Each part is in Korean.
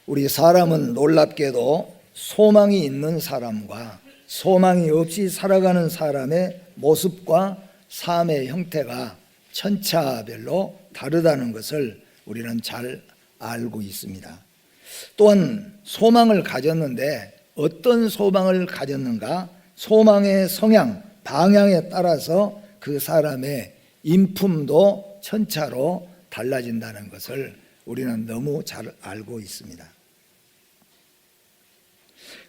우리 사람은 놀랍게도 소망이 있는 사람과 소망이 없이 살아가는 사람의 모습과 삶의 형태가 천차별로 다르다는 것을 우리는 잘 알고 있습니다. 또한 소망을 가졌는데 어떤 소망을 가졌는가, 소망의 성향, 방향에 따라서 그 사람의 인품도 천차로 달라진다는 것을 우리는 너무 잘 알고 있습니다.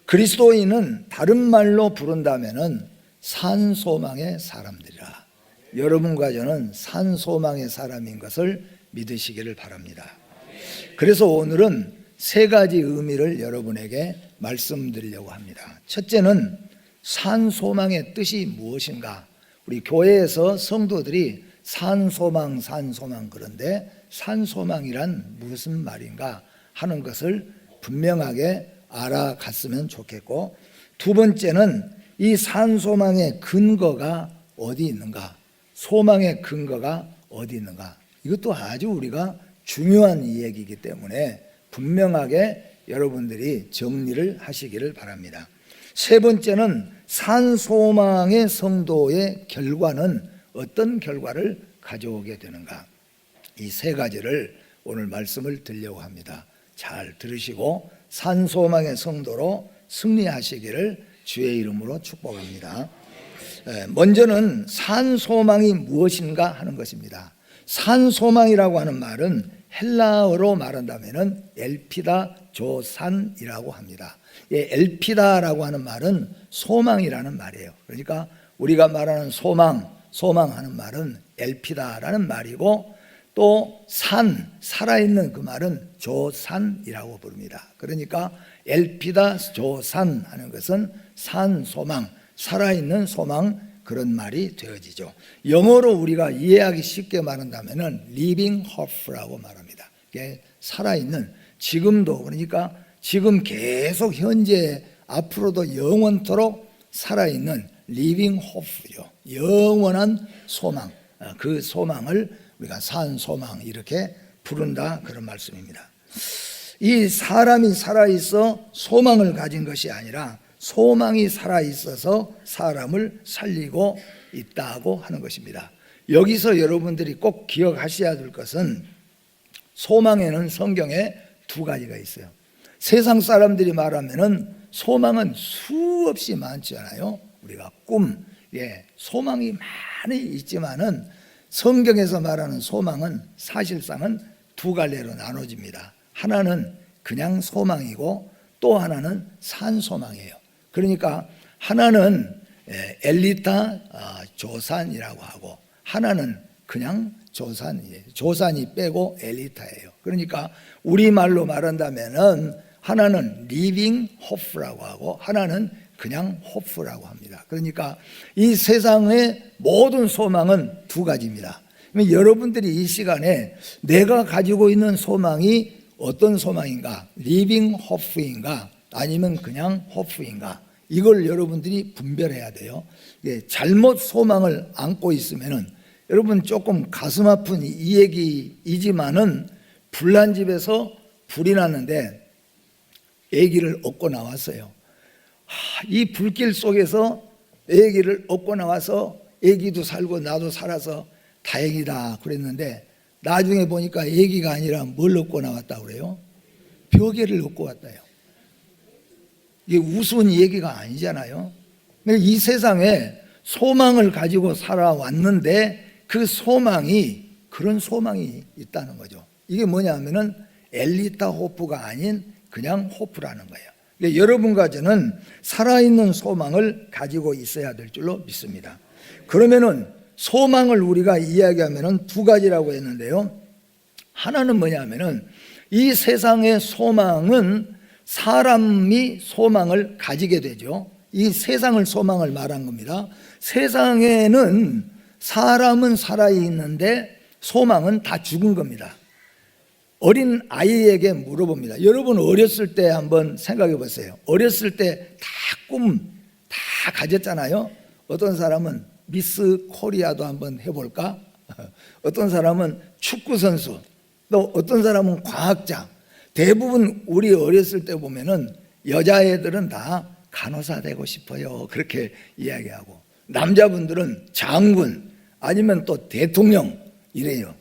그리스도인은 다른 말로 부른다면은 산소망의 사람들이라. 여러분과 저는 산소망의 사람인 것을 믿으시기를 바랍니다. 그래서 오늘은 세 가지 의미를 여러분에게 말씀드리려고 합니다. 첫째는 산소망의 뜻이 무엇인가? 우리 교회에서 성도들이 산소망 그런데 산소망이란 무슨 말인가 하는 것을 분명하게 알아갔으면 좋겠고, 두 번째는 이 산소망의 근거가 어디 있는가, 소망의 근거가 어디 있는가, 이것도 아주 우리가 중요한 이야기이기 때문에 분명하게 여러분들이 정리를 하시기를 바랍니다. 세 번째는 산소망의 성도의 결과는 어떤 결과를 가져오게 되는가, 이 세 가지를 오늘 말씀을 드리려고 합니다. 잘 들으시고 산소망의 성도로 승리하시기를 주의 이름으로 축복합니다. 먼저는 산소망이 무엇인가 하는 것입니다. 산소망이라고 하는 말은 헬라어로 말한다면 엘피다 조산이라고 합니다. 엘피다라고 하는 말은 소망이라는 말이에요. 그러니까 우리가 말하는 소망하는 말은 엘피다라는 말이고, 또 살아있는 그 말은 조산이라고 부릅니다. 그러니까 엘피다 조산 하는 것은 산소망, 살아있는 소망, 그런 말이 되어지죠. 영어로 우리가 이해하기 쉽게 말한다면 living hope라고 말합니다. 이게 살아있는, 지금도, 그러니까 지금 계속 현재 앞으로도 영원토록 살아있는 living hope죠. 영원한 소망, 그 소망을 우리가 산소망 이렇게 부른다, 그런 말씀입니다. 이 사람이 살아있어 소망을 가진 것이 아니라 소망이 살아있어서 사람을 살리고 있다고 하는 것입니다. 여기서 여러분들이 꼭 기억하셔야 될 것은 소망에는 성경에 두 가지가 있어요. 세상 사람들이 말하면은 소망은 수없이 많잖아요. 우리가 꿈, 소망이 많이 있지만은 성경에서 말하는 소망은 사실상은 두 갈래로 나눠집니다. 하나는 그냥 소망이고 또 하나는 산소망이에요. 그러니까 하나는 엘리타 조산이라고 하고, 하나는 그냥 조산이에요. 조산이 빼고 엘리타예요. 그러니까 우리말로 말한다면은 하나는 리빙 호프라고 하고 하나는 그냥 호프라고 합니다. 그러니까 이 세상의 모든 소망은 두 가지입니다. 여러분들이 이 시간에 내가 가지고 있는 소망이 어떤 소망인가, 리빙 호프인가 아니면 그냥 호프인가, 이걸 여러분들이 분별해야 돼요. 잘못 소망을 안고 있으면은 여러분 조금 가슴 아픈 이 얘기이지만은, 불난 집에서 불이 났는데 아기를 업고 나왔어요. 이 불길 속에서 아기를 업고 나와서 아기도 살고 나도 살아서 다행이다 그랬는데, 나중에 보니까 아기가 아니라 뭘 업고 나왔다고 그래요? 벽에를 업고 왔다요. 이게 우스운 얘기가 아니잖아요. 이 세상에 소망을 가지고 살아왔는데 그 소망이, 그런 소망이 있다는 거죠. 이게 뭐냐면은 엘리타 호프가 아닌 그냥 호프라는 거예요. 여러분과 저는 살아있는 소망을 가지고 있어야 될 줄로 믿습니다. 그러면은 소망을 우리가 이야기하면은 두 가지라고 했는데요. 하나는 뭐냐면은 이 세상의 소망은 사람이 소망을 가지게 되죠. 이 세상을 소망을 말한 겁니다. 세상에는 사람은 살아있는데 소망은 다 죽은 겁니다. 어린 아이에게 물어봅니다. 여러분 어렸을 때 한번 생각해 보세요. 어렸을 때 다 꿈 다 가졌잖아요. 어떤 사람은 미스 코리아도 한번 해볼까? 어떤 사람은 축구 선수, 또 어떤 사람은 과학자, 대부분 우리 어렸을 때 보면은 여자애들은 다 간호사 되고 싶어요. 그렇게 이야기하고, 남자분들은 장군 아니면 또 대통령 이래요.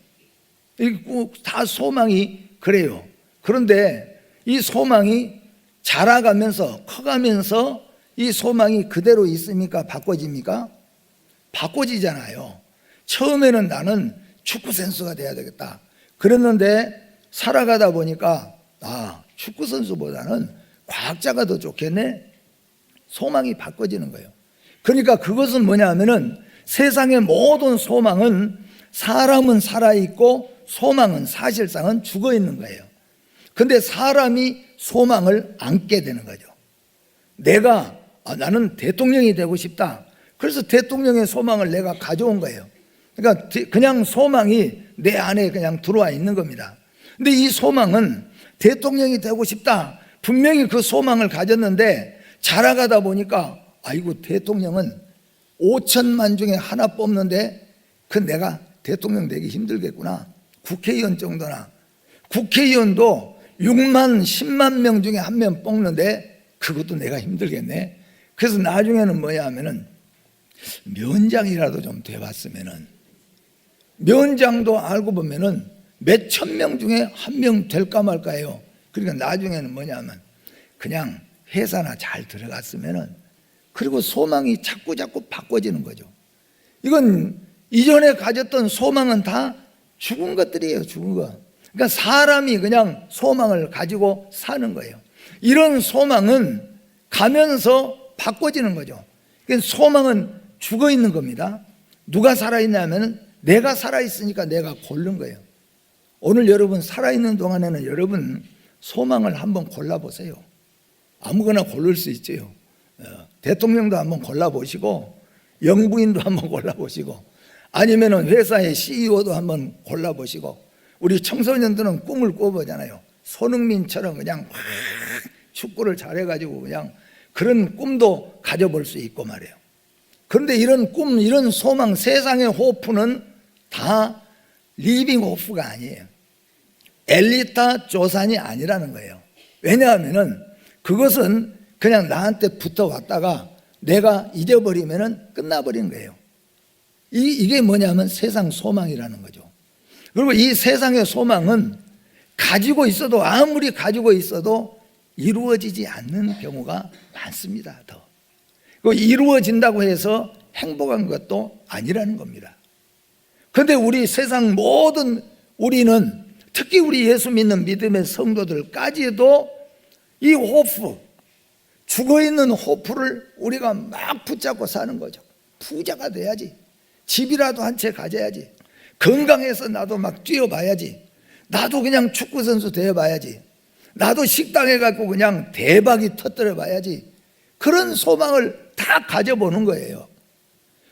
다 소망이 그래요. 그런데 이 소망이 자라가면서 커가면서 이 소망이 그대로 있습니까? 바꿔집니까? 바꿔지잖아요. 처음에는 나는 축구 선수가 돼야 되겠다 그랬는데 살아가다 보니까 축구 선수보다는 과학자가 더 좋겠네. 소망이 바꿔지는 거예요. 그러니까 그것은 뭐냐 하면은 세상의 모든 소망은, 사람은 살아있고 소망은 사실상은 죽어있는 거예요. 근데 사람이 소망을 안게 되는 거죠. 내가 나는 대통령이 되고 싶다. 그래서 대통령의 소망을 내가 가져온 거예요. 그러니까 그냥 소망이 내 안에 그냥 들어와 있는 겁니다. 근데 이 소망은 대통령이 되고 싶다, 분명히 그 소망을 가졌는데 자라가다 보니까 아이고, 대통령은 5천만 중에 하나 뽑는데 그 내가 대통령 되기 힘들겠구나. 국회의원 정도나, 국회의원도 6만 10만 명 중에 한 명 뽑는데 그것도 내가 힘들겠네. 그래서 나중에는 뭐냐 하면은 면장이라도 좀 돼봤으면은, 면장도 알고 보면은 몇 천 명 중에 한 명 될까 말까요. 그러니까 나중에는 뭐냐면 그냥 회사나 잘 들어갔으면은, 그리고 소망이 자꾸 바꿔지는 거죠. 이건 이전에 가졌던 소망은 다 죽은 것들이에요. 죽은 거. 그러니까 사람이 그냥 소망을 가지고 사는 거예요. 이런 소망은 가면서 바꿔지는 거죠. 그러니까 소망은 죽어 있는 겁니다. 누가 살아있냐면 내가 살아있으니까 내가 고른 거예요. 오늘 여러분 살아있는 동안에는 여러분 소망을 한번 골라보세요. 아무거나 고를 수 있죠. 대통령도 한번 골라보시고, 영부인도 한번 골라보시고, 아니면 회사의 CEO도 한번 골라보시고, 우리 청소년들은 꿈을 꿔보잖아요. 손흥민처럼 그냥 축구를 잘해가지고 그냥 그런 꿈도 가져볼 수 있고 말이에요. 그런데 이런 꿈, 이런 소망, 세상의 호프는 다 리빙 호프가 아니에요. 엘리타 조산이 아니라는 거예요. 왜냐하면은 그것은 그냥 나한테 붙어왔다가 내가 잊어버리면은 끝나버린 거예요. 이게 뭐냐면 세상 소망이라는 거죠. 그리고 이 세상의 소망은 가지고 있어도, 아무리 가지고 있어도 이루어지지 않는 경우가 많습니다. 더. 그리고 이루어진다고 해서 행복한 것도 아니라는 겁니다. 그런데 우리 세상 모든, 우리는 특히 우리 예수 믿는 믿음의 성도들까지도 이 호프, 죽어있는 호프를 우리가 막 붙잡고 사는 거죠. 부자가 돼야지, 집이라도 한 채 가져야지, 건강해서 나도 막 뛰어봐야지, 나도 그냥 축구선수 되어봐야지, 나도 식당에 갖고 그냥 대박이 터뜨려 봐야지, 그런 소망을 다 가져보는 거예요.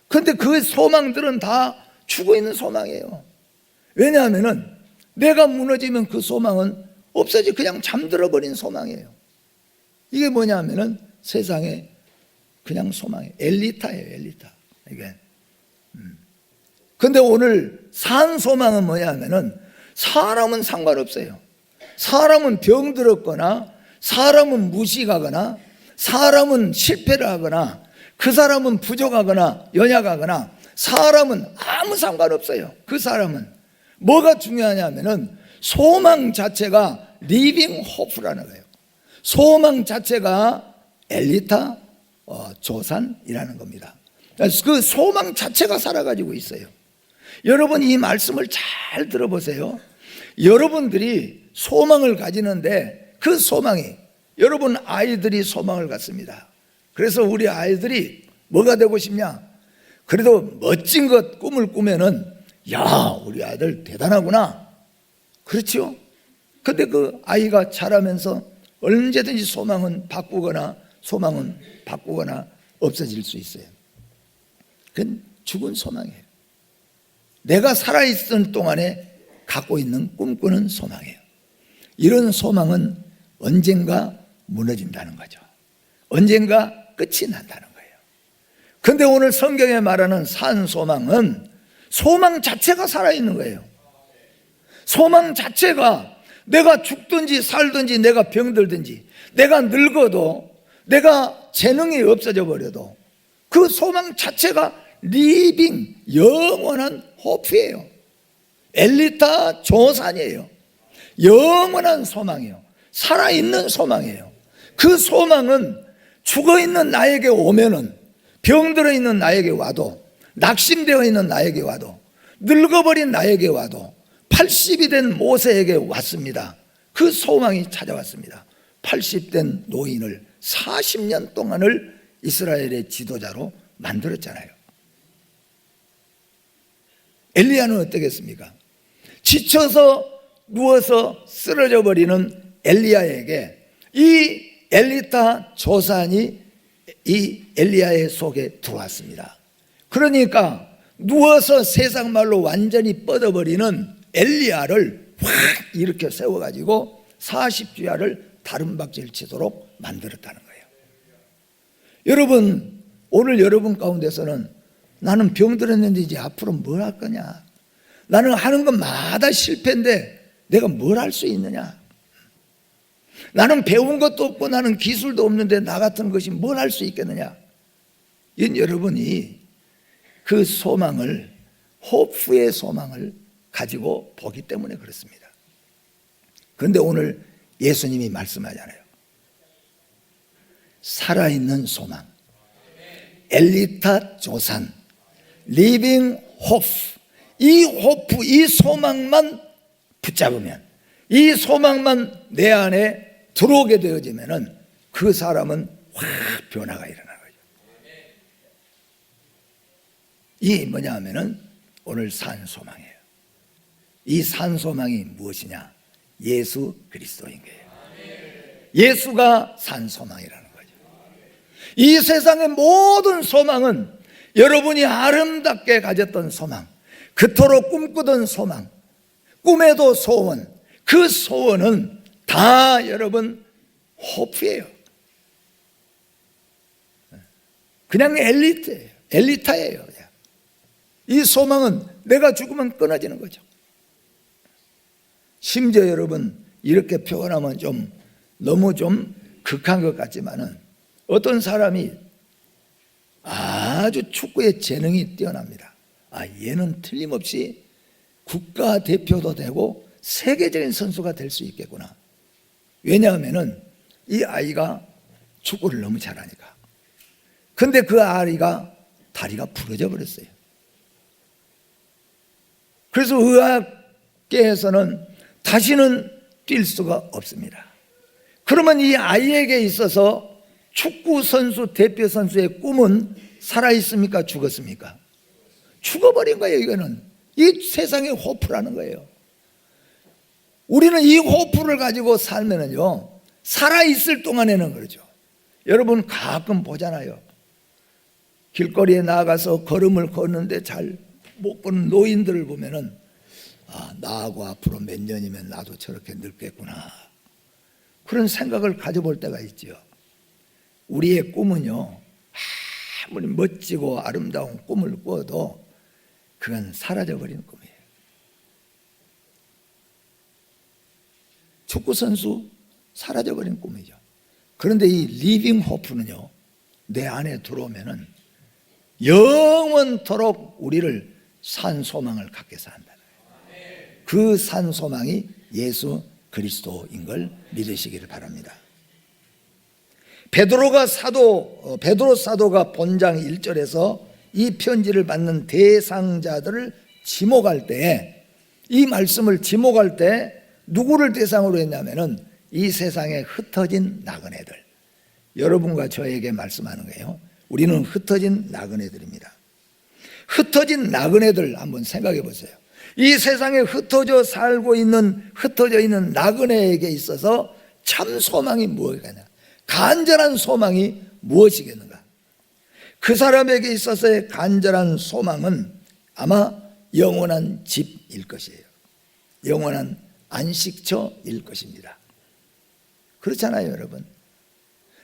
그런데 그 소망들은 다 죽어있는 소망이에요. 왜냐하면 내가 무너지면 그 소망은 없어지, 그냥 잠들어 버린 소망이에요. 이게 뭐냐 하면은 세상에 그냥 소망이에요. 엘리타예요, 엘리타. 이게. 근데 오늘 산 소망은 뭐냐 하면은 사람은 상관없어요. 사람은 병들었거나, 사람은 무식하거나, 사람은 실패를 하거나, 그 사람은 부족하거나 연약하거나, 사람은 아무 상관없어요. 그 사람은 뭐가 중요하냐면은 소망 자체가 리빙 호프라는 거예요. 소망 자체가 엘리타 조산이라는 겁니다. 그 소망 자체가 살아가지고 있어요. 여러분 이 말씀을 잘 들어보세요. 여러분들이 소망을 가지는데 그 소망이, 여러분 아이들이 소망을 갖습니다. 그래서 우리 아이들이 뭐가 되고 싶냐? 그래도 멋진 것 꿈을 꾸면은 야, 우리 아들 대단하구나. 그렇죠? 근데 그 아이가 자라면서 언제든지 소망은 바꾸거나 없어질 수 있어요. 그건 죽은 소망이에요. 내가 살아있는 동안에 갖고 있는 꿈꾸는 소망이에요. 이런 소망은 언젠가 무너진다는 거죠. 언젠가 끝이 난다는 거예요. 그런데 오늘 성경에 말하는 산 소망은 소망 자체가 살아있는 거예요. 소망 자체가 내가 죽든지 살든지, 내가 병들든지, 내가 늙어도, 내가 재능이 없어져 버려도 그 소망 자체가 리빙, 영원한 호프예요. 엘리타 조산이에요. 영원한 소망이에요. 살아있는 소망이에요. 그 소망은 죽어있는 나에게 오면은, 병들어 있는 나에게 와도, 낙심되어 있는 나에게 와도, 늙어버린 나에게 와도, 80이 된 모세에게 왔습니다. 그 소망이 찾아왔습니다. 80된 노인을 40년 동안을 이스라엘의 지도자로 만들었잖아요. 엘리야는 어떻겠습니까? 지쳐서 누워서 쓰러져 버리는 엘리야에게 이 엘리타 조산이 이 엘리야의 속에 들어왔습니다. 그러니까 누워서 세상 말로 완전히 뻗어버리는 엘리야를 확 일으켜 세워가지고 40주야를 다른 박질 치도록 만들었다는 거예요. 여러분, 오늘 여러분 가운데서는 나는 병들었는데 이제 앞으로 뭘 할 거냐, 나는 하는 것마다 실패인데 내가 뭘 할 수 있느냐, 나는 배운 것도 없고 나는 기술도 없는데 나 같은 것이 뭘 할 수 있겠느냐. 이건 여러분이 그 소망을, 호프의 소망을 가지고 보기 때문에 그렇습니다. 그런데 오늘 예수님이 말씀하잖아요. 살아있는 소망, 엘리타 조산, 리빙 호프. 이 호프, 이 소망만 붙잡으면, 이 소망만 내 안에 들어오게 되어지면은 그 사람은 확 변화가 일어나는 거죠. 이 뭐냐 하면은 오늘 산 소망이에요. 이 산 소망이 무엇이냐? 예수 그리스도인 거예요. 예수가 산 소망이라는 거죠. 이 세상의 모든 소망은 여러분이 아름답게 가졌던 소망, 그토록 꿈꾸던 소망, 꿈에도 소원, 그 소원은 다 여러분 호프예요. 그냥 엘리트예요. 엘리타예요. 그냥. 이 소망은 내가 죽으면 끊어지는 거죠. 심지어 여러분 이렇게 표현하면 좀 너무 좀 극한 것 같지만은 어떤 사람이 아주 축구에 재능이 뛰어납니다. 얘는 틀림없이 국가대표도 되고 세계적인 선수가 될 수 있겠구나. 왜냐하면은 이 아이가 축구를 너무 잘하니까. 근데 그 아이가 다리가 부러져 버렸어요. 그래서 의학계에서는 다시는 뛸 수가 없습니다. 그러면 이 아이에게 있어서 축구 선수, 대표 선수의 꿈은 살아있습니까? 죽었습니까? 죽어버린 거예요. 이거는 이 세상의 호프라는 거예요. 우리는 이 호프를 가지고 살면은요, 살아있을 동안에는 그러죠. 여러분 가끔 보잖아요. 길거리에 나가서 걸음을 걷는데 잘 못 걷는 노인들을 보면은 나하고 앞으로 몇 년이면 나도 저렇게 늙겠구나, 그런 생각을 가져볼 때가 있죠. 우리의 꿈은요, 아무리 멋지고 아름다운 꿈을 꿔도 그건 사라져버리는 꿈이에요. 축구선수 사라져버린 꿈이죠. 그런데 이 리빙 호프는요, 내 안에 들어오면은 영원토록 우리를 산 소망을 갖게 한다. 그 산 소망이 예수 그리스도인 걸 믿으시기를 바랍니다. 베드로 사도가 본장 1절에서 이 편지를 받는 대상자들을 지목할 때, 이 말씀을 지목할 때 누구를 대상으로 했냐면은 이 세상에 흩어진 나그네들, 여러분과 저에게 말씀하는 거예요. 우리는 흩어진 나그네들입니다. 흩어진 나그네들 한번 생각해 보세요. 이 세상에 흩어져 있는 나그네에게 있어서 참 소망이 무엇이겠냐? 간절한 소망이 무엇이겠는가? 그 사람에게 있어서의 간절한 소망은 아마 영원한 집일 것이에요. 영원한 안식처일 것입니다. 그렇잖아요, 여러분.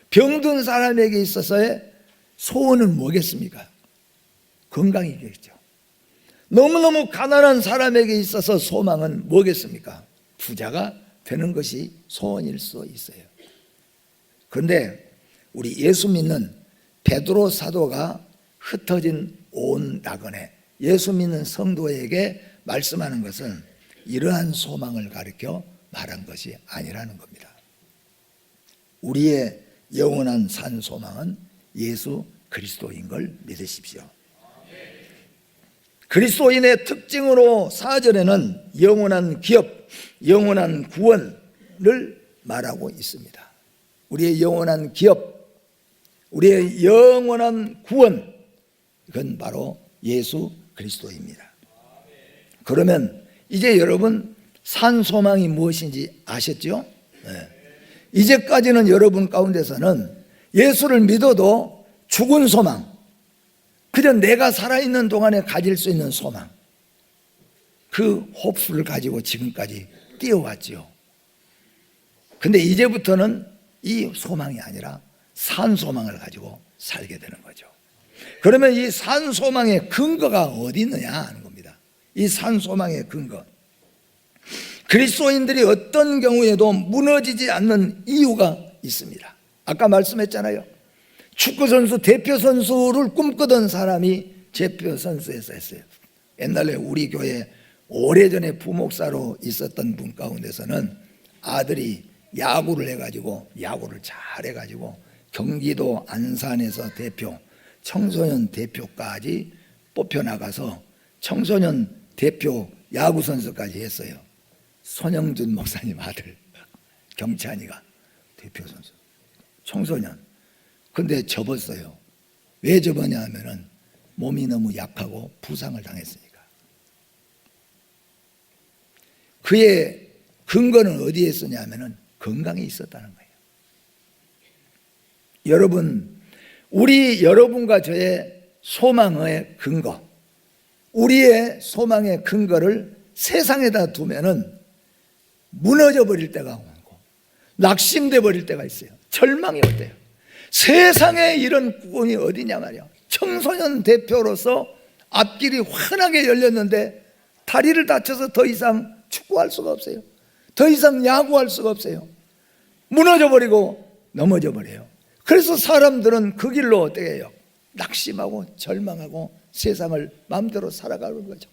병든 사람에게 있어서의 소원은 뭐겠습니까? 건강이겠죠. 너무너무 가난한 사람에게 있어서 소망은 뭐겠습니까? 부자가 되는 것이 소원일 수 있어요. 그런데 우리 예수 믿는 베드로 사도가 흩어진 온 나그네 예수 믿는 성도에게 말씀하는 것은 이러한 소망을 가리켜 말한 것이 아니라는 겁니다. 우리의 영원한 산 소망은 예수 그리스도인 걸 믿으십시오. 그리스도인의 특징으로 4절에는 영원한 기업, 영원한 구원을 말하고 있습니다. 우리의 영원한 기업, 우리의 영원한 구원, 그건 바로 예수 그리스도입니다. 그러면 이제 여러분 산 소망이 무엇인지 아셨죠? 네. 이제까지는 여러분 가운데서는 예수를 믿어도 죽은 소망, 그저 내가 살아있는 동안에 가질 수 있는 소망, 그 호프를 가지고 지금까지 뛰어왔죠. 근데 이제부터는 이 소망이 아니라 산 소망을 가지고 살게 되는 거죠. 그러면 이 산 소망의 근거가 어디 있느냐 하는 겁니다. 이 산 소망의 근거, 그리스도인들이 어떤 경우에도 무너지지 않는 이유가 있습니다. 아까 말씀했잖아요. 축구선수 대표 선수를 꿈꾸던 사람이 대표 선수에서 했어요. 옛날에 우리 교회 오래전에 부목사로 있었던 분 가운데서는 아들이 야구를 해가지고 야구를 잘해가지고 경기도 안산에서 대표, 청소년 대표까지 뽑혀나가서 청소년 대표 야구 선수까지 했어요. 손영준 목사님 아들 경찬이가 대표 선수, 청소년. 근데 접었어요. 왜 접었냐 하면은 몸이 너무 약하고 부상을 당했으니까. 그의 근거는 어디에 있었냐면은 건강에 있었다는 거예요. 여러분, 여러분과 저의 소망의 근거, 우리의 소망의 근거를 세상에다 두면은 무너져 버릴 때가 많고 낙심돼 버릴 때가 있어요. 절망이 어때요? 세상에 이런 꿈이 어디냐 말이야. 청소년 대표로서 앞길이 환하게 열렸는데 다리를 다쳐서 더 이상 축구할 수가 없어요. 더 이상 야구할 수가 없어요. 무너져 버리고 넘어져 버려요. 그래서 사람들은 그 길로 어떻게 해요? 낙심하고 절망하고 세상을 마음대로 살아가는 거죠.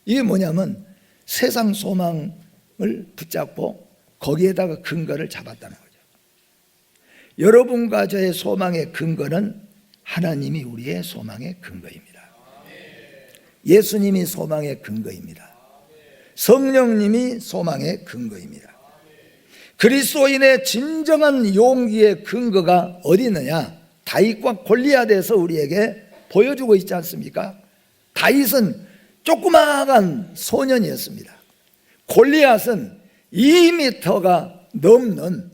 이게 뭐냐면 세상 소망을 붙잡고 거기에다가 근거를 잡았다는 거죠. 여러분과 저의 소망의 근거는 하나님이 우리의 소망의 근거입니다. 예수님이 소망의 근거입니다. 성령님이 소망의 근거입니다. 그리스도인의 진정한 용기의 근거가 어디 있느냐? 다윗과 골리앗에서 우리에게 보여주고 있지 않습니까? 다윗은 조그마한 소년이었습니다. 골리앗은 2m가 넘는,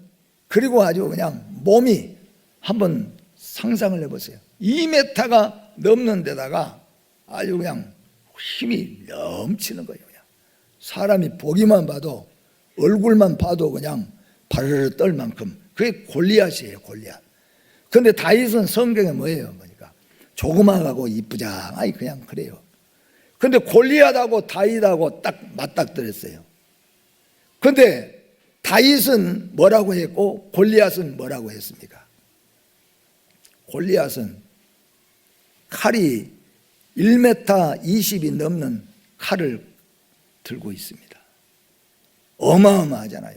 그리고 아주 그냥 몸이, 한번 상상을 해보세요. 2m가 넘는 데다가 아주 그냥 힘이 넘치는 거예요. 그냥 사람이 보기만 봐도, 얼굴만 봐도 그냥 바르르 떨 만큼. 그게 골리앗이에요, 골리앗. 근데 다윗은 성경에 뭐예요? 그러니까 조그마하고 이쁘장하니 그냥 그래요. 근데 골리앗하고 다윗하고 딱 맞닥뜨렸어요. 근데 다윗은 뭐라고 했고 골리앗은 뭐라고 했습니까? 골리앗은 칼이 1m 20이 넘는 칼을 들고 있습니다. 어마어마하잖아요.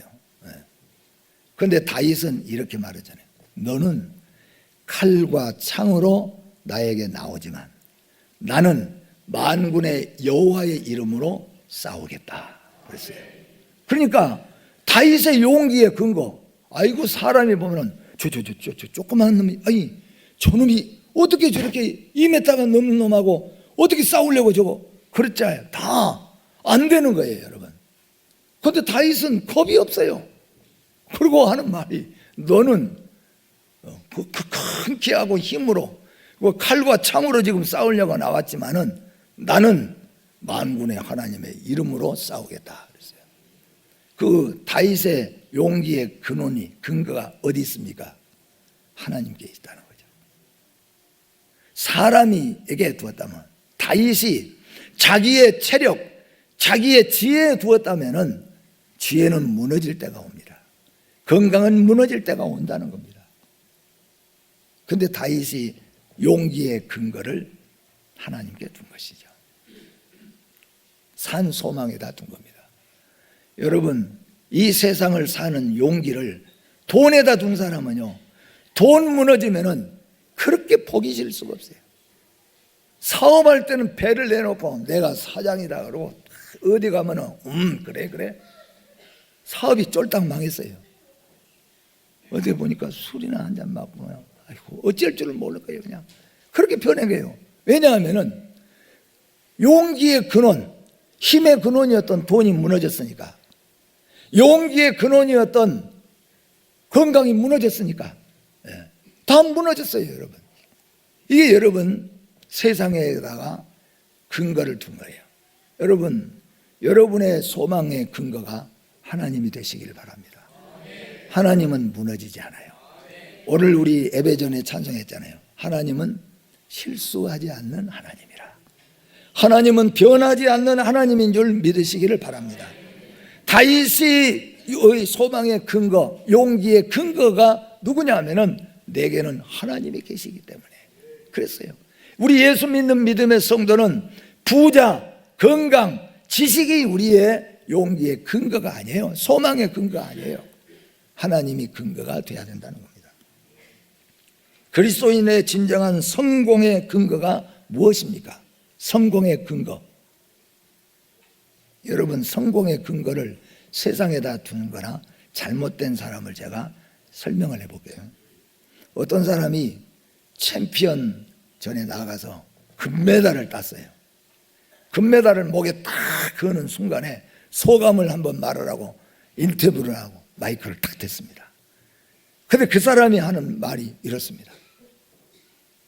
그런데 다윗은 이렇게 말하잖아요. 너는 칼과 창으로 나에게 나오지만 나는 만군의 여호와의 이름으로 싸우겠다 그랬어요. 그러니까 다윗의 용기의 근거, 아이고 사람이 보면은 저 조그마한 놈이, 아니 저놈이 어떻게 저렇게 2m가 넘는 놈하고 어떻게 싸우려고 저거 그랬잖아요. 다 안 되는 거예요, 여러분. 그런데 다윗은 겁이 없어요. 그리고 하는 말이, 너는 그 큰 키하고 힘으로 칼과 창으로 지금 싸우려고 나왔지만은 나는 만군의 하나님의 이름으로 싸우겠다 그랬어요. 그 다윗의 용기의 근거가 어디 있습니까? 하나님께 있다는 거죠. 사람에게 두었다면, 다윗이 자기의 체력, 자기의 지혜에 두었다면은 지혜는 무너질 때가 옵니다. 건강은 무너질 때가 온다는 겁니다. 그런데 다윗이 용기의 근거를 하나님께 둔 것이죠. 산 소망에다 둔 겁니다. 여러분, 이 세상을 사는 용기를 돈에다 둔 사람은요, 돈 무너지면은 그렇게 포기 질 수가 없어요. 사업할 때는 배를 내놓고 내가 사장이다 그러고 어디 가면은 그래 사업이 쫄딱 망했어요. 어디 보니까 술이나 한잔 먹고 아이고 어쩔 줄을 모를 거예요. 그냥 그렇게 변해가요. 왜냐하면은 용기의 근원, 힘의 근원이었던 돈이 무너졌으니까, 용기의 근원이었던 건강이 무너졌으니까, 다 무너졌어요. 여러분, 이게 여러분 세상에다가 근거를 둔 거예요. 여러분, 여러분의 소망의 근거가 하나님이 되시길 바랍니다. 하나님은 무너지지 않아요. 오늘 우리 예배전에 찬송했잖아요. 하나님은 실수하지 않는 하나님이라. 하나님은 변하지 않는 하나님인 줄 믿으시기를 바랍니다. 다윗의 소망의 근거, 용기의 근거가 누구냐 하면은 내게는 하나님이 계시기 때문에 그랬어요. 우리 예수 믿는 믿음의 성도는 부자, 건강, 지식이 우리의 용기의 근거가 아니에요. 소망의 근거가 아니에요. 하나님이 근거가 돼야 된다는 겁니다. 그리스도인의 진정한 성공의 근거가 무엇입니까? 성공의 근거. 여러분, 성공의 근거를 세상에다 두는 거나 잘못된 사람을 제가 설명을 해볼게요. 어떤 사람이 챔피언 전에 나가서 금메달을 땄어요. 금메달을 목에 딱 거는 순간에 소감을 한번 말하라고 인터뷰를 하고 마이크를 탁 댔습니다. 그런데 그 사람이 하는 말이 이렇습니다.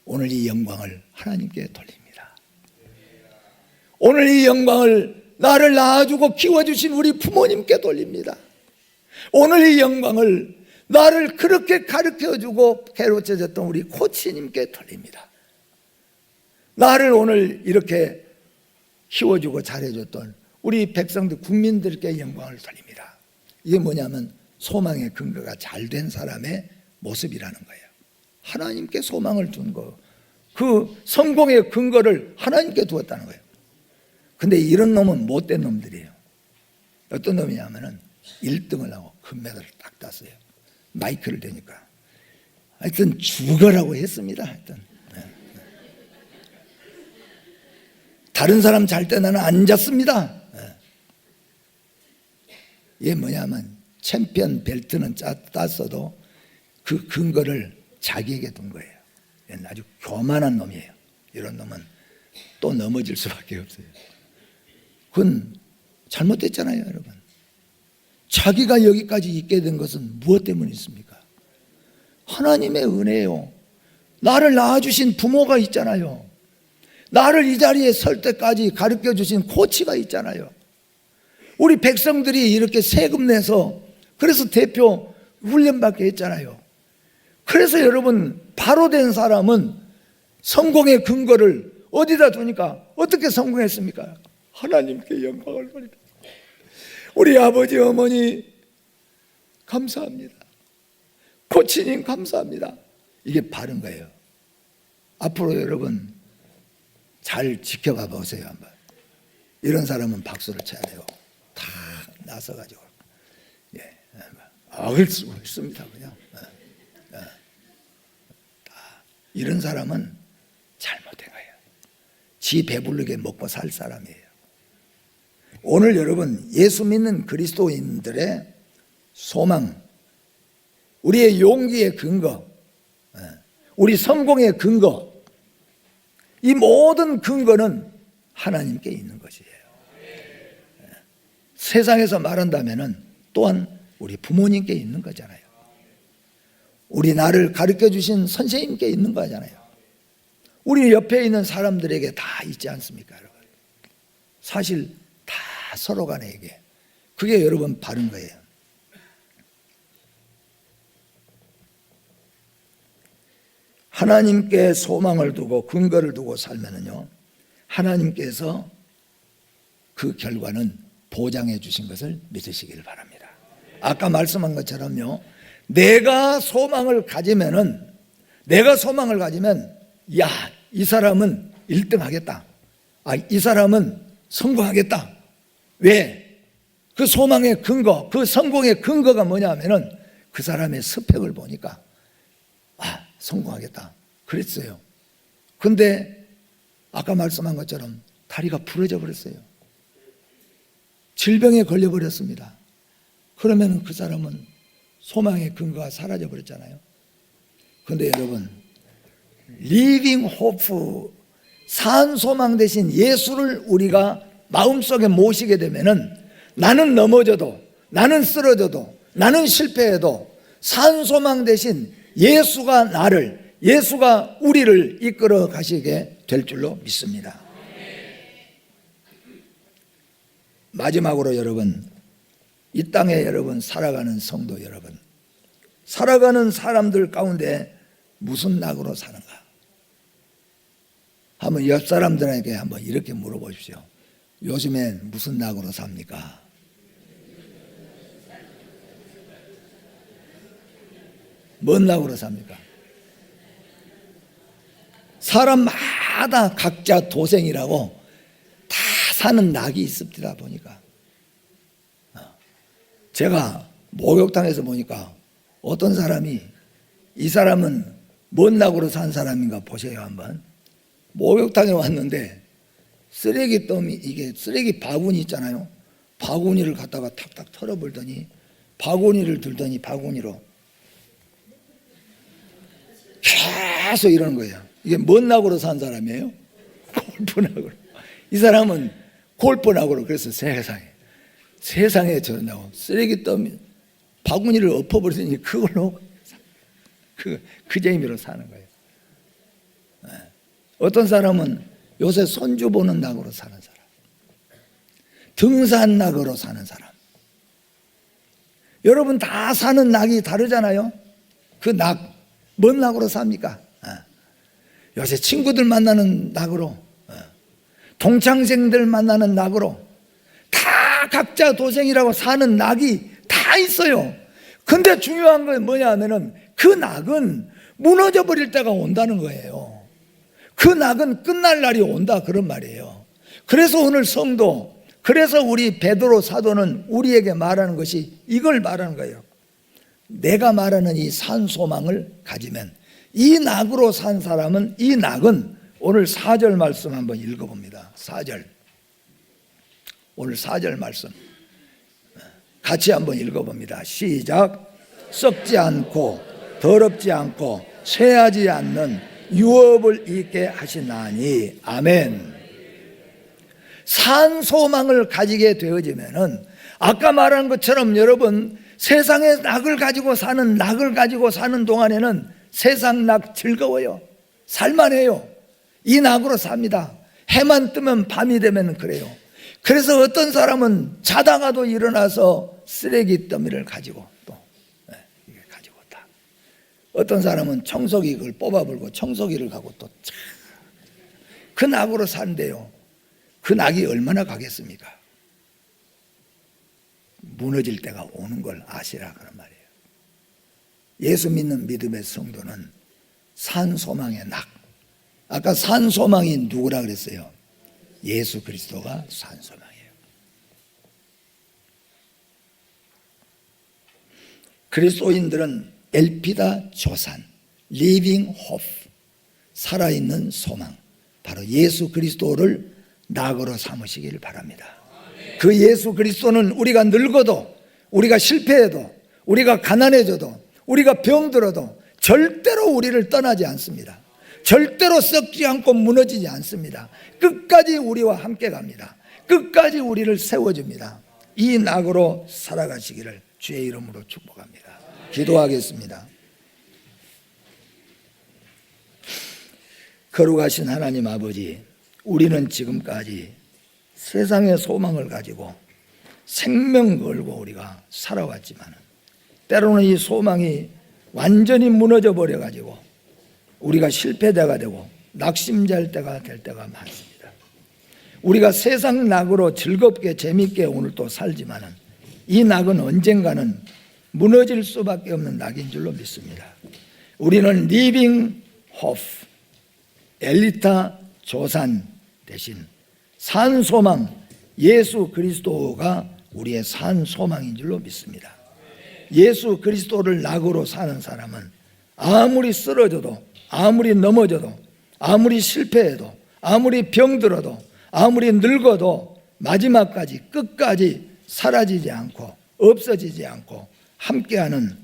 오늘 이 영광을 하나님께 돌립니다. 오늘 이 영광을 나를 낳아주고 키워주신 우리 부모님께 돌립니다. 오늘 이 영광을 나를 그렇게 가르쳐주고 괴로워졌던 우리 코치님께 돌립니다. 나를 오늘 이렇게 키워주고 잘해줬던 우리 백성들, 국민들께 영광을 돌립니다. 이게 뭐냐면 소망의 근거가 잘 된 사람의 모습이라는 거예요. 하나님께 소망을 둔 거, 그 성공의 근거를 하나님께 두었다는 거예요. 근데 이런 놈은 못된 놈들이에요. 어떤 놈이냐면은 1등을 하고 금메달을 딱 땄어요. 마이크를 대니까 하여튼 죽어라고 했습니다. 하여튼 다른 사람 잘 때 나는 앉았습니다. 이게 뭐냐면 챔피언 벨트는 땄어도 그 근거를 자기에게 둔 거예요. 얘는 아주 교만한 놈이에요. 이런 놈은 또 넘어질 수밖에 없어요. 그건 잘못됐잖아요, 여러분. 자기가 여기까지 있게 된 것은 무엇 때문에 있습니까? 하나님의 은혜예요. 나를 낳아주신 부모가 있잖아요. 나를 이 자리에 설 때까지 가르쳐주신 코치가 있잖아요. 우리 백성들이 이렇게 세금 내서 그래서 대표 훈련받게 했잖아요. 그래서 여러분, 바로 된 사람은 성공의 근거를 어디다 두니까 어떻게 성공했습니까? 하나님께 영광을 돌립니다. 우리 아버지 어머니 감사합니다. 코치님 감사합니다. 이게 바른 거예요. 앞으로 여러분 잘 지켜봐 보세요. 한번. 이런 사람은 박수를 쳐야 돼요. 다 나서가지고 악을 쓰고 있습니다. 그냥 이런 사람은 잘못된 거예요. 지 배부르게 먹고 살 사람이에요. 오늘 여러분, 예수 믿는 그리스도인들의 소망, 우리의 용기의 근거, 우리 성공의 근거, 이 모든 근거는 하나님께 있는 것이에요. 세상에서 말한다면 또한 우리 부모님께 있는 거잖아요. 우리 나를 가르쳐 주신 선생님께 있는 거잖아요. 우리 옆에 있는 사람들에게 다 있지 않습니까, 여러분? 사실 다 서로 간에게. 그게 여러분 바른 거예요. 하나님께 소망을 두고 근거를 두고 살면은요, 하나님께서 그 결과는 보장해 주신 것을 믿으시길 바랍니다. 아까 말씀한 것처럼요, 내가 소망을 가지면 야, 이 사람은 1등 하겠다. 이 사람은 성공하겠다. 왜? 그 소망의 근거, 그 성공의 근거가 뭐냐면은 그 사람의 스펙을 보니까 성공하겠다 그랬어요. 근데 아까 말씀한 것처럼 다리가 부러져 버렸어요. 질병에 걸려 버렸습니다. 그러면 그 사람은 소망의 근거가 사라져 버렸잖아요. 근데 여러분, 리빙 호프, 산 소망 대신 예수를 우리가 마음속에 모시게 되면은 나는 넘어져도, 나는 쓰러져도, 나는 실패해도 산 소망 대신 예수가 우리를 이끌어 가시게 될 줄로 믿습니다. 마지막으로 여러분, 이 땅에 여러분 살아가는 성도 여러분, 살아가는 사람들 가운데 무슨 낙으로 사는가? 한번 옆 사람들에게 한번 이렇게 물어보십시오. 요즘엔 무슨 낙으로 삽니까? 뭔 낙으로 삽니까? 사람마다 각자 도생이라고 다 사는 낙이 있습니다. 보니까 제가 목욕탕에서 보니까 어떤 사람이, 이 사람은 뭔 낙으로 산 사람인가 보세요. 한번 목욕탕에 왔는데 쓰레기더미, 이게 쓰레기 바구니 있잖아요. 바구니를 갖다가 탁탁 털어버리더니 바구니를 들더니 바구니로 계속 이러는 거예요. 이게 뭔 낙으로 산 사람이에요? 골프낙으로. 이 사람은 골프낙으로. 그래서 세상에 저런다고 쓰레기 더미 바구니를 엎어버리더니 그걸로 그 재미로 사는 거예요. 어떤 사람은 요새 손주 보는 낙으로 사는 사람, 등산낙으로 사는 사람. 여러분 다 사는 낙이 다르잖아요. 그 낙, 뭔 낙으로 삽니까? 요새 친구들 만나는 낙으로, 동창생들 만나는 낙으로, 다 각자 도생이라고 사는 낙이 다 있어요. 근데 중요한 건 뭐냐 하면은 그 낙은 무너져 버릴 때가 온다는 거예요. 그 낙은 끝날 날이 온다, 그런 말이에요. 그래서 오늘 성도, 그래서 우리 베드로 사도는 우리에게 말하는 것이 이걸 말하는 거예요. 내가 말하는 이 산 소망을 가지면, 이 낙으로 산 사람은, 이 낙은 오늘 4절 말씀 한번 읽어봅니다. 4절, 오늘 4절 말씀 같이 한번 읽어봅니다. 시작. 썩지 않고 더럽지 않고 쇠하지 않는 유업을 있게 하시나니. 아멘. 산 소망을 가지게 되어지면은 아까 말한 것처럼 여러분, 세상의 낙을 가지고 사는 동안에는 세상 낙 즐거워요. 살만해요. 이 낙으로 삽니다. 해만 뜨면 밤이 되면 그래요. 그래서 어떤 사람은 자다가도 일어나서 쓰레기 더미를 가지고 또 이게 가지고 다. 어떤 사람은 청소기 그걸 뽑아불고 청소기를 가고 또 그 낙으로 산대요. 그 낙이 얼마나 가겠습니까? 무너질 때가 오는 걸 아시라, 그런 말이에요. 예수 믿는 믿음의 성도는 산 소망의 낙. 아까 산 소망이 누구라 그랬어요? 예수 그리스도가 산 소망이에요. 그리스도인들은 엘피다 조산, 리빙 호프, 살아있는 소망, 바로 예수 그리스도를 낙으로 삼으시기를 바랍니다. 그 예수 그리스도는 우리가 늙어도, 우리가 실패해도, 우리가 가난해져도, 우리가 병들어도 절대로 우리를 떠나지 않습니다. 절대로 썩지 않고 무너지지 않습니다. 끝까지 우리와 함께 갑니다. 끝까지 우리를 세워줍니다. 이 낙으로 살아가시기를 주의 이름으로 축복합니다. 기도하겠습니다. 거룩하신 하나님 아버지, 우리는 지금까지 세상의 소망을 가지고 생명 걸고 우리가 살아왔지만 때로는 이 소망이 완전히 무너져 버려가지고 우리가 실패자가 되고 낙심될 때가 많습니다. 우리가 세상 낙으로 즐겁게 재밌게 오늘 또 살지만은 이 낙은 언젠가는 무너질 수밖에 없는 낙인 줄로 믿습니다. 우리는 리빙 호프, 엘리타 조산 대신 산 소망, 예수 그리스도가 우리의 산 소망인 줄로 믿습니다. 예수 그리스도를 낙으로 사는 사람은 아무리 쓰러져도, 아무리 넘어져도, 아무리 실패해도, 아무리 병들어도, 아무리 늙어도 마지막까지 끝까지 사라지지 않고 없어지지 않고 함께하는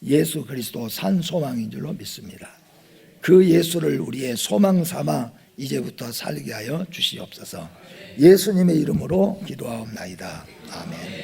예수 그리스도 산 소망인 줄로 믿습니다. 그 예수를 우리의 소망 삼아 이제부터 살게 하여 주시옵소서. 예수님의 이름으로 기도하옵나이다. 아멘.